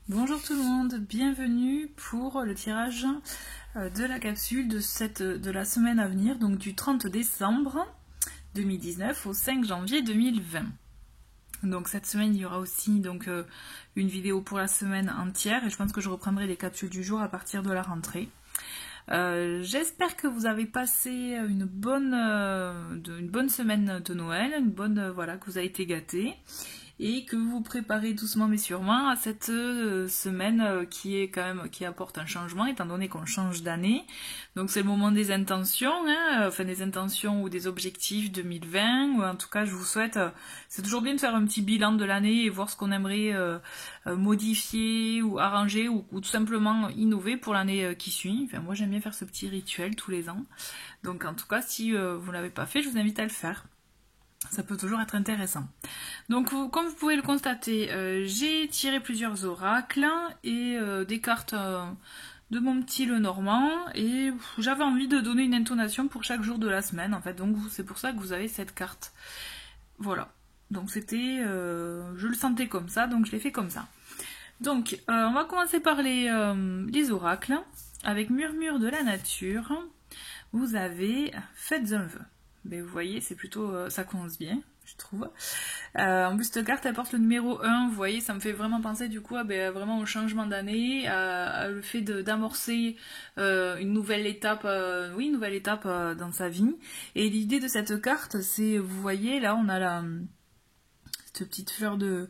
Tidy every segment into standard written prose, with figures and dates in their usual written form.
Bonjour tout le monde, bienvenue pour le tirage de la capsule de la semaine à venir, donc du 30 décembre 2019 au 5 janvier 2020. Donc cette semaine il y aura aussi une vidéo pour la semaine entière et je pense que je reprendrai les capsules du jour à partir de la rentrée. J'espère que vous avez passé une bonne semaine de Noël, que vous avez été gâtés et que vous vous préparez doucement mais sûrement à cette semaine qui apporte un changement étant donné qu'on change d'année. Donc c'est le moment des intentions, des intentions ou des objectifs 2020, ou en tout cas je vous souhaite, c'est toujours bien de faire un petit bilan de l'année et voir ce qu'on aimerait modifier ou arranger ou tout simplement innover pour l'année qui suit. Moi j'aime bien faire ce petit rituel tous les ans. Donc en tout cas si vous ne l'avez pas fait, je vous invite à le faire. Ça peut toujours être intéressant. Donc, comme vous pouvez le constater, j'ai tiré plusieurs oracles et des cartes de mon petit Lenormand. Et j'avais envie de donner une intonation pour chaque jour de la semaine, en fait. Donc, c'est pour ça que vous avez cette carte. Voilà. Donc, c'était... je le sentais comme ça, donc je l'ai fait comme ça. Donc, on va commencer par les oracles. Avec Murmure de la nature, vous avez Faites un vœu. Mais vous voyez, c'est plutôt... ça commence bien, je trouve. En plus, cette carte apporte le numéro 1. Vous voyez, ça me fait vraiment penser du coup vraiment au changement d'année, à le fait d'amorcer une nouvelle étape, dans sa vie. Et l'idée de cette carte, c'est, vous voyez, là, on a cette petite fleur de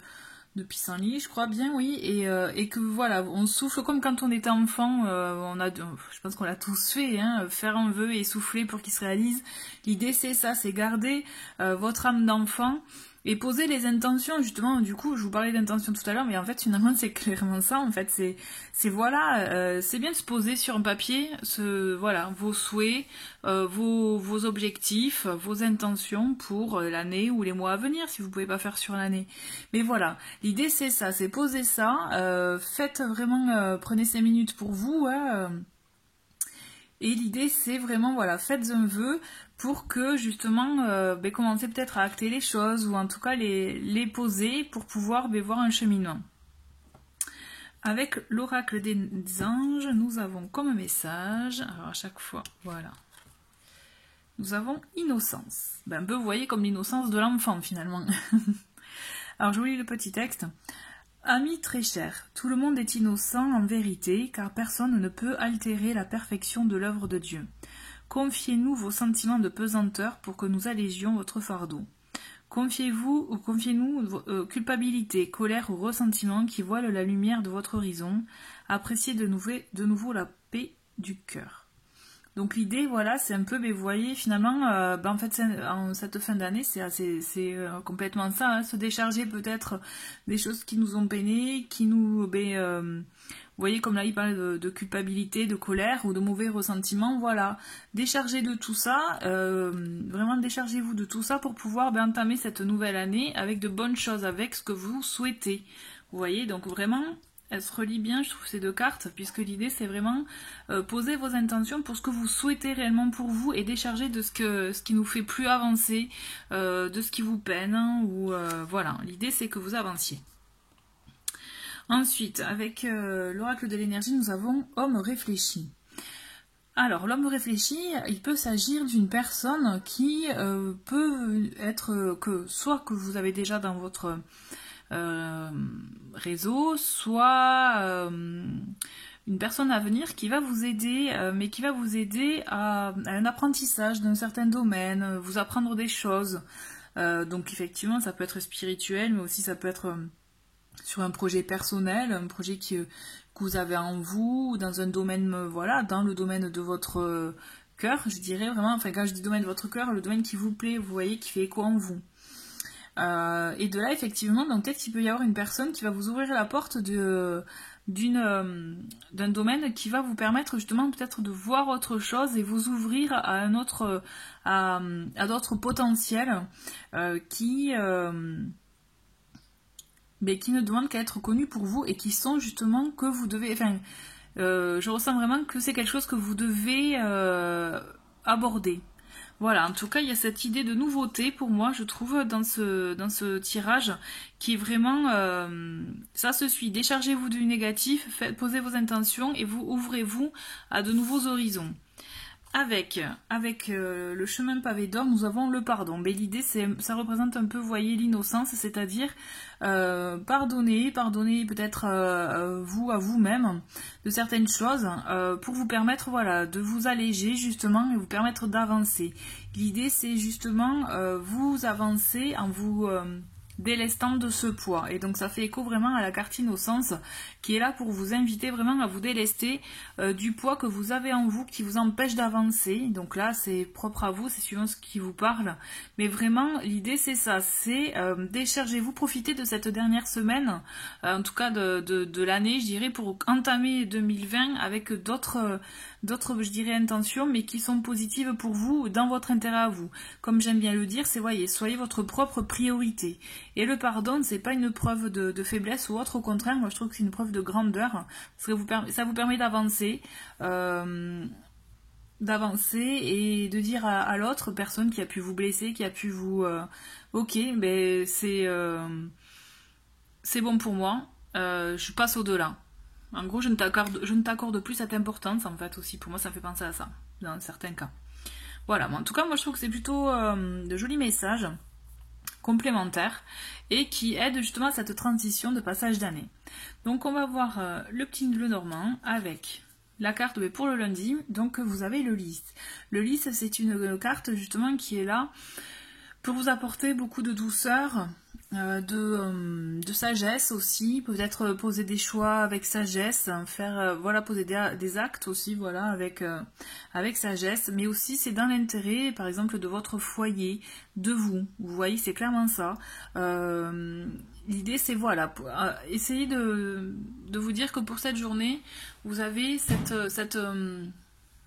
pissenlit, je crois bien, oui, et que voilà, on souffle comme quand on était enfant, je pense qu'on l'a tous fait, faire un vœu et souffler pour qu'il se réalise. L'idée c'est ça, c'est garder votre âme d'enfant et poser les intentions, justement. Du coup je vous parlais d'intention tout à l'heure, mais en fait finalement c'est clairement ça, en fait c'est bien de se poser sur un papier vos souhaits, vos objectifs, vos intentions pour l'année ou les mois à venir si vous pouvez pas faire sur l'année. Mais voilà, l'idée c'est ça, c'est poser ça, faites vraiment, prenez 5 minutes pour vous, et l'idée c'est vraiment, faites un vœu pour que justement, commencez peut-être à acter les choses, ou en tout cas les poser pour pouvoir voir un cheminement. Avec l'oracle des anges, nous avons comme message, alors à chaque fois, voilà, nous avons innocence. Un peu, vous voyez, comme l'innocence de l'enfant finalement. Alors je vous lis le petit texte. Amis très chers, tout le monde est innocent en vérité, car personne ne peut altérer la perfection de l'œuvre de Dieu. Confiez-nous vos sentiments de pesanteur pour que nous allégions votre fardeau. Confiez-nous culpabilité, colère ou ressentiment qui voilent la lumière de votre horizon. Appréciez de nouveau la paix du cœur. Donc l'idée, c'est un peu, vous voyez, finalement, en fait, en cette fin d'année, c'est complètement ça, se décharger peut-être des choses qui nous ont peiné, qui nous, vous voyez, comme là, il parle de culpabilité, de colère ou de mauvais ressentiments, voilà. Déchargez de tout ça, vraiment déchargez-vous de tout ça pour pouvoir entamer cette nouvelle année avec de bonnes choses, avec ce que vous souhaitez. Vous voyez, donc vraiment... Elle se relie bien, je trouve, ces deux cartes, puisque l'idée c'est vraiment poser vos intentions pour ce que vous souhaitez réellement pour vous et décharger de ce qui nous fait plus avancer, de ce qui vous peine, voilà, l'idée c'est que vous avanciez. Ensuite, avec l'oracle de l'énergie, nous avons Homme réfléchi. Alors, l'homme réfléchi, il peut s'agir d'une personne qui peut être soit que vous avez déjà dans votre... réseau, soit une personne à venir qui va vous aider, mais qui va vous aider à un apprentissage d'un certain domaine, vous apprendre des choses. Donc effectivement, ça peut être spirituel, mais aussi ça peut être sur un projet personnel, un projet que vous avez en vous, ou dans un domaine, dans le domaine de votre cœur, je dirais vraiment, quand je dis domaine de votre cœur, le domaine qui vous plaît, vous voyez, qui fait écho en vous. Et de là, effectivement, donc peut-être qu'il peut y avoir une personne qui va vous ouvrir la porte d'un domaine qui va vous permettre justement peut-être de voir autre chose et vous ouvrir à un autre, à d'autres potentiels qui ne demandent qu'à être connus pour vous et qui sont justement que vous devez... je ressens vraiment que c'est quelque chose que vous devez aborder. Voilà, en tout cas, il y a cette idée de nouveauté pour moi, je trouve, dans ce tirage, qui est vraiment... ça se suit. Déchargez-vous du négatif, posez vos intentions et vous ouvrez-vous à de nouveaux horizons. Avec le chemin pavé d'or, nous avons le pardon. Mais l'idée, ça représente un peu, vous voyez, l'innocence, c'est-à-dire pardonner peut-être vous à vous-même de certaines choses pour vous permettre, voilà, de vous alléger justement et vous permettre d'avancer. L'idée, c'est justement vous avancer en vous délestant de ce poids. Et donc ça fait écho vraiment à la carte innocence qui est là pour vous inviter vraiment à vous délester du poids que vous avez en vous qui vous empêche d'avancer. Donc là c'est propre à vous, c'est suivant ce qui vous parle. Mais vraiment l'idée c'est ça, c'est déchargez-vous, profitez de cette dernière semaine, en tout cas de l'année je dirais, pour entamer 2020 avec d'autres je dirais intentions mais qui sont positives pour vous, dans votre intérêt à vous. Comme j'aime bien le dire, c'est voyez, soyez votre propre priorité. Et le pardon, c'est pas une preuve de faiblesse ou autre, au contraire, moi je trouve que c'est une preuve de grandeur, parce que ça vous permet d'avancer, et de dire à l'autre personne qui a pu vous blesser, qui a pu vous... ok, ben c'est bon pour moi, je passe au-delà. En gros, je ne t'accorde plus cette importance, en fait, aussi. Pour moi, ça fait penser à ça, dans certains cas. Voilà, mais en tout cas, moi je trouve que c'est plutôt de jolis messages complémentaires et qui aident justement à cette transition de passage d'année. Donc on va voir le petit nœud normand avec la carte pour le lundi. Donc vous avez le lys. Le lys, c'est une carte justement qui est là pour vous apporter beaucoup de douceur, de sagesse aussi, peut-être poser des choix avec sagesse, faire voilà, poser des actes aussi, voilà, avec sagesse, mais aussi c'est dans l'intérêt par exemple de votre foyer, de vous voyez, c'est clairement ça. L'idée c'est voilà, essayez de vous dire que pour cette journée vous avez cette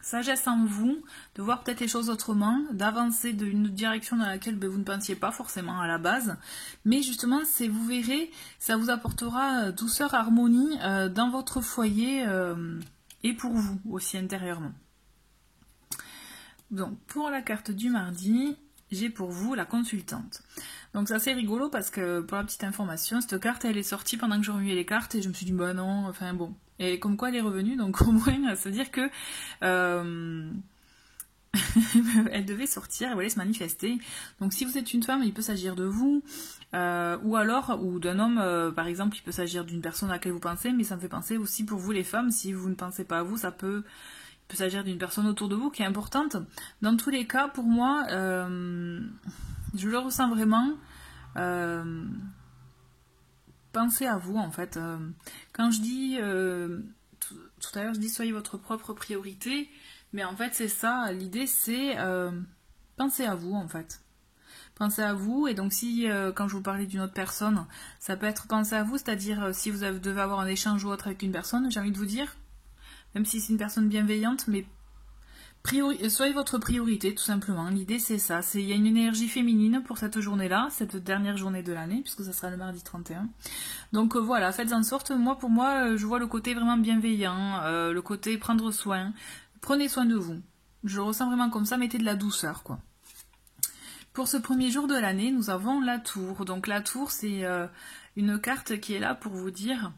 sagesse en vous, de voir peut-être les choses autrement, d'avancer d'une direction dans laquelle vous ne pensiez pas forcément à la base, mais justement, vous verrez, ça vous apportera douceur, harmonie dans votre foyer et pour vous aussi intérieurement. Donc, pour la carte du mardi, j'ai pour vous la consultante. Donc c'est assez rigolo parce que, pour la petite information, cette carte, elle est sortie pendant que je remuais les cartes et je me suis dit, bah non, enfin bon... Et comme quoi elle est revenue, donc au moins, ça veut dire que elle devait sortir, elle voulait se manifester. Donc si vous êtes une femme, il peut s'agir de vous, ou d'un homme, par exemple, il peut s'agir d'une personne à laquelle vous pensez, mais ça me fait penser aussi pour vous les femmes, si vous ne pensez pas à vous, il peut s'agir d'une personne autour de vous qui est importante. Dans tous les cas, pour moi, je le ressens vraiment... pensez à vous en fait. Quand je dis tout à l'heure, je dis soyez votre propre priorité, mais en fait c'est ça, l'idée c'est pensez à vous en fait. Pensez à vous, et donc si quand je vous parlais d'une autre personne, ça peut être penser à vous, c'est-à-dire si vous devez avoir un échange ou autre avec une personne, j'ai envie de vous dire, même si c'est une personne bienveillante, mais soyez votre priorité tout simplement. L'idée c'est ça, il y a une énergie féminine pour cette journée-là, cette dernière journée de l'année, puisque ça sera le mardi 31. Donc voilà, faites en sorte, pour moi, je vois le côté vraiment bienveillant, le côté prendre soin, prenez soin de vous. Je le ressens vraiment comme ça, mettez de la douceur quoi. Pour ce premier jour de l'année, nous avons la tour. Donc la tour, c'est une carte qui est là pour vous dire...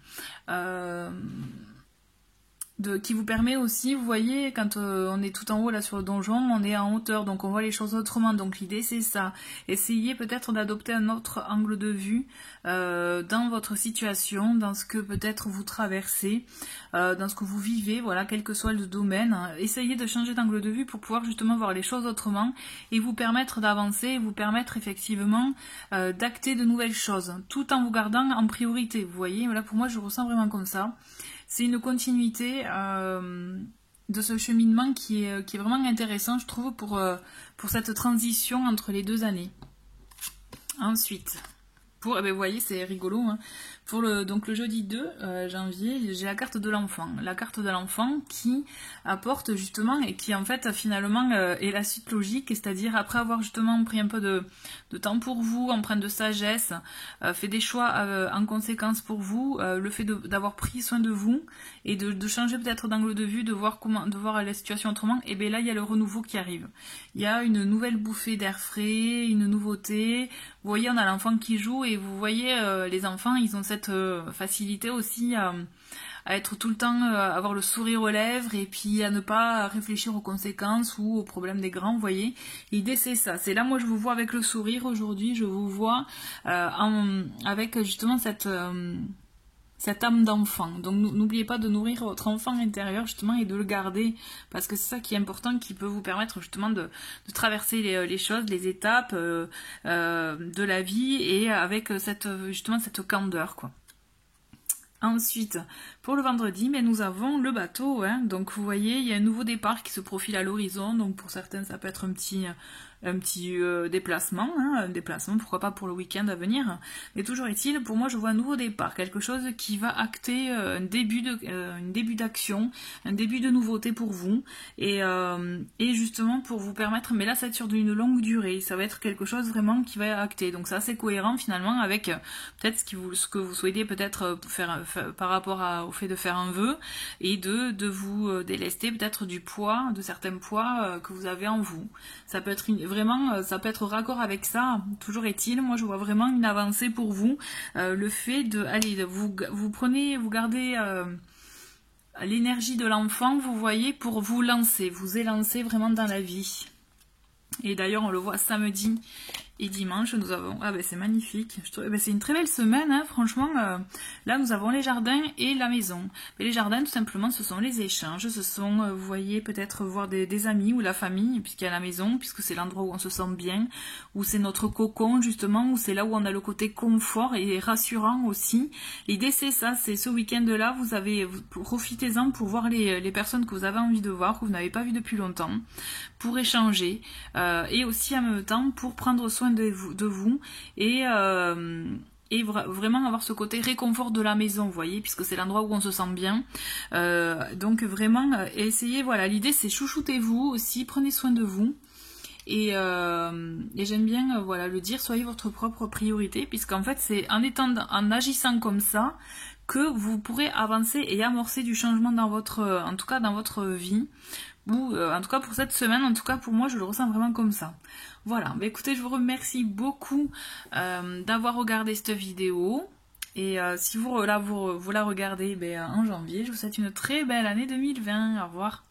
qui vous permet aussi, vous voyez, quand on est tout en haut là sur le donjon, on est en hauteur, donc on voit les choses autrement. Donc l'idée c'est ça, essayez peut-être d'adopter un autre angle de vue dans votre situation, dans ce que peut-être vous traversez, dans ce que vous vivez, voilà, quel que soit le domaine. Essayez de changer d'angle de vue pour pouvoir justement voir les choses autrement et vous permettre d'avancer, vous permettre effectivement d'acter de nouvelles choses, tout en vous gardant en priorité. Vous voyez, là pour moi je ressens vraiment comme ça. C'est une continuité de ce cheminement qui est vraiment intéressant, je trouve, pour cette transition entre les deux années. Ensuite, vous voyez, c'est rigolo, hein, Donc le jeudi 2 janvier, j'ai la carte de l'enfant. La carte de l'enfant qui apporte justement et qui en fait finalement est la suite logique, c'est-à-dire après avoir justement pris un peu de temps pour vous, empreinte de sagesse, fait des choix en conséquence pour vous, le fait d'avoir pris soin de vous et de changer peut-être d'angle de vue, de voir la situation autrement, et bien là il y a le renouveau qui arrive. Il y a une nouvelle bouffée d'air frais, une nouveauté. Vous voyez, on a l'enfant qui joue et vous voyez les enfants, ils ont cette facilité aussi à être tout le temps, avoir le sourire aux lèvres et puis à ne pas réfléchir aux conséquences ou aux problèmes des grands, vous voyez. L'idée c'est ça, c'est là moi je vous vois avec le sourire aujourd'hui, je vous vois avec justement cette âme d'enfant. Donc n'oubliez pas de nourrir votre enfant intérieur justement et de le garder, parce que c'est ça qui est important, qui peut vous permettre justement de traverser les choses, les étapes de la vie, et avec justement cette candeur, quoi. Ensuite, pour le vendredi, mais nous avons le bateau, hein. Donc vous voyez, il y a un nouveau départ qui se profile à l'horizon, donc pour certains ça peut être un petit déplacement, hein, un déplacement, pourquoi pas pour le week-end à venir, mais toujours est-il, pour moi je vois un nouveau départ, quelque chose qui va acter un début d'action, un début de nouveauté pour vous, et justement pour vous permettre, mais là ça va être sur une longue durée, ça va être quelque chose vraiment qui va acter, donc c'est assez cohérent finalement avec peut-être ce que vous souhaitez peut-être faire par rapport au fait de faire un vœu, et de vous délester peut-être du poids, de certains poids que vous avez en vous. Ça peut être vraiment, ça peut être raccord avec ça. Toujours est-il, moi je vois vraiment une avancée pour vous. Le fait de, allez, vous gardez l'énergie de l'enfant, vous voyez, pour vous élancer vraiment dans la vie. Et d'ailleurs on le voit samedi et dimanche, nous avons... Ah ben c'est magnifique, c'est une très belle semaine, hein, franchement. Là nous avons les jardins et la maison. Mais les jardins tout simplement ce sont les échanges, ce sont, vous voyez, peut-être voir des amis ou la famille, puisqu'il y a la maison, puisque c'est l'endroit où on se sent bien, où c'est notre cocon justement, où c'est là où on a le côté confort et rassurant aussi. L'idée c'est ça, c'est ce week-end-là, profitez-en pour voir les personnes que vous avez envie de voir, que vous n'avez pas vues depuis longtemps, pour échanger, et aussi en même temps pour prendre soin de vous et vraiment avoir ce côté réconfort de la maison, vous voyez, puisque c'est l'endroit où on se sent bien. Donc vraiment, essayez, voilà, l'idée c'est chouchoutez-vous aussi, prenez soin de vous. Et j'aime bien voilà, le dire, soyez votre propre priorité, puisqu'en fait c'est en agissant comme ça que vous pourrez avancer et amorcer du changement en tout cas dans votre vie, ou en tout cas pour cette semaine, en tout cas pour moi je le ressens vraiment comme ça. Voilà, bah écoutez, je vous remercie beaucoup d'avoir regardé cette vidéo, et si vous la regardez en janvier, je vous souhaite une très belle année 2020, au revoir.